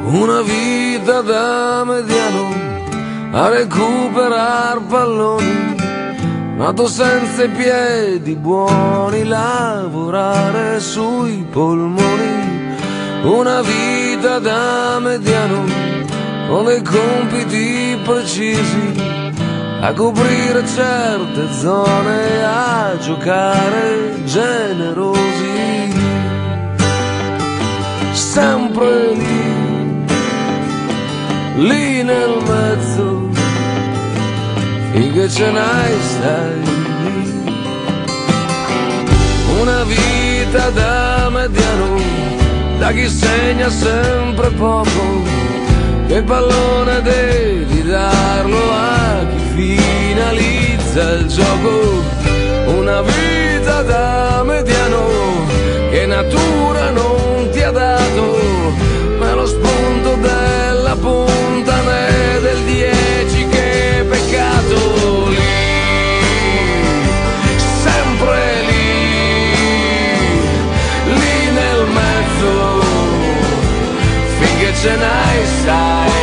Una vita da mediano a recuperar palloni, nato senza i piedi buoni, lavorare sui polmoni. Una vita da mediano con dei compiti precisi, a coprire certe zone, a giocare generosi. Sempre lì nel mezzo, finché ce n'hai stai. Una vita da mediano, da chi segna sempre poco, che il pallone devi darlo a chi finalizza il gioco. Una vita da mediano che natura non ti ha dato, ma lo spunto della punta né del 10 che peccato. Lì, sempre lì nel mezzo, finché ce n'hai sai.